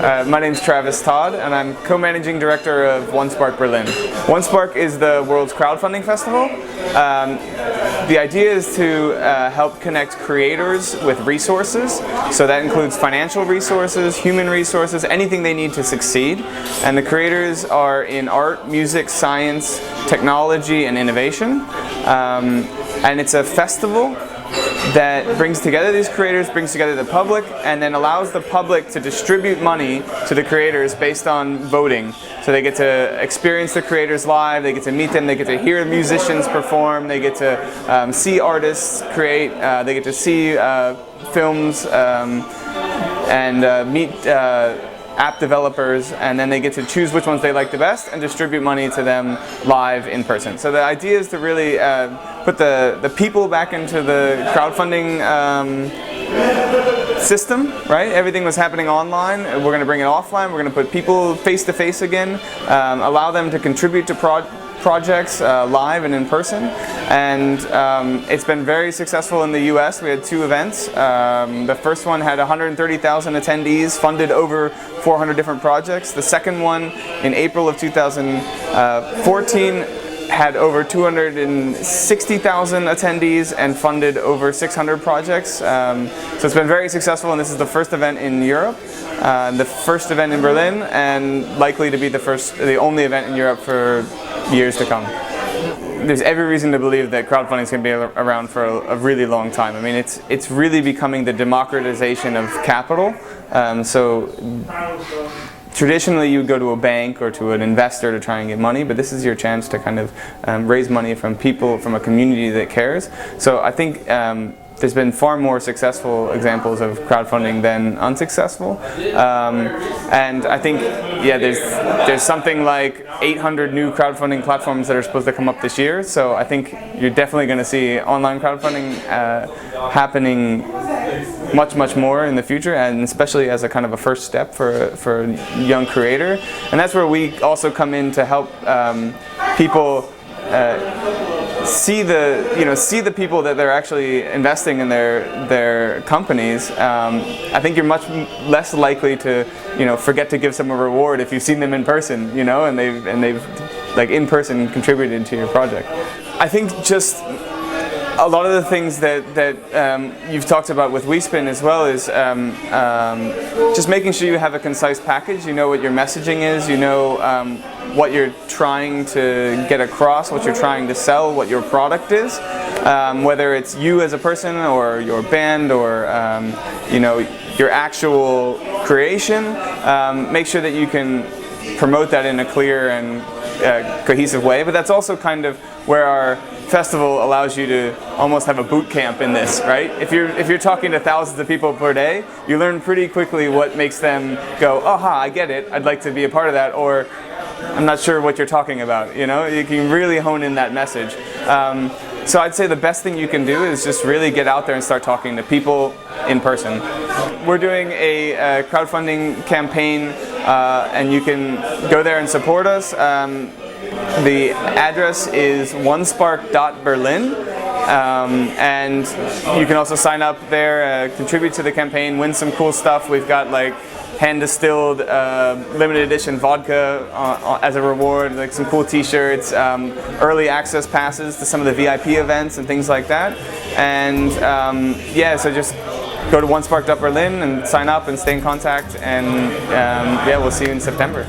My name's Travis Todd, and I'm co-managing director of One Spark Berlin. One Spark is the world's crowdfunding festival. The idea is to help connect creators with resources. So that includes financial resources, human resources, anything they need to succeed. And the creators are in art, music, science, technology, and innovation. And it's a festival that brings together these creators, brings together the public, and then allows the public to distribute money to the creators based on voting. So they get to experience the creators live, they get to meet them, they get to hear musicians perform, they get to see artists create, they get to see films and meet app developers, and then they get to choose which ones they like the best and distribute money to them live in person. So the idea is to really put the people back into the crowdfunding system, right? Everything was happening online. We're going to bring it offline. We're going to put people face to face again, allow them to contribute to projects live and in person, and it's been very successful in the US. We had 2 events. The first one had 130,000 attendees, funded over 400 different projects. The second one in April of 2014 had over 260,000 attendees and funded over 600 projects. So it's been very successful, and this is the first event in Europe, the first event in Berlin, and likely to be the only event in Europe for years to come. There's every reason to believe that crowdfunding is going to be around for a really long time. I mean, it's really becoming the democratization of capital. So traditionally you would go to a bank or to an investor to try and get money, but this is your chance to kind of raise money from people, from a community that cares. So I think there's been far more successful examples of crowdfunding than unsuccessful, and I think, yeah, there's something like 800 new crowdfunding platforms that are supposed to come up this year. So I think you're definitely going to see online crowdfunding happening much more in the future, and especially as a kind of a first step for a young creator. And that's where we also come in to help people see the people that they're actually investing in their companies. I think you're much less likely to forget to give someone a reward if you've seen them in person, and they've like in person contributed to your project. I think just a lot of the things that you've talked about with WeSpin as well is just making sure you have a concise package. You know what your messaging is. You know what you're trying to get across, what you're trying to sell, what your product is. Whether it's you as a person or your band or your actual creation. Make sure that you can promote that in a clear and cohesive way. But that's also kind of where our festival allows you to almost have a boot camp in this, right? If you're talking to thousands of people per day, you learn pretty quickly what makes them go, "Aha, I get it. I'd like to be a part of that," or "I'm not sure what you're talking about." You can really hone in that message. So I'd say the best thing you can do is just really get out there and start talking to people in person. We're doing a crowdfunding campaign, and you can go there and support us. The address is onespark.berlin, and you can also sign up there, contribute to the campaign, win some cool stuff. We've got like hand-distilled limited edition vodka as a reward, like some cool t-shirts, early access passes to some of the VIP events and things like that. And yeah, so just go to onespark.berlin and sign up and stay in contact, and yeah, we'll see you in September.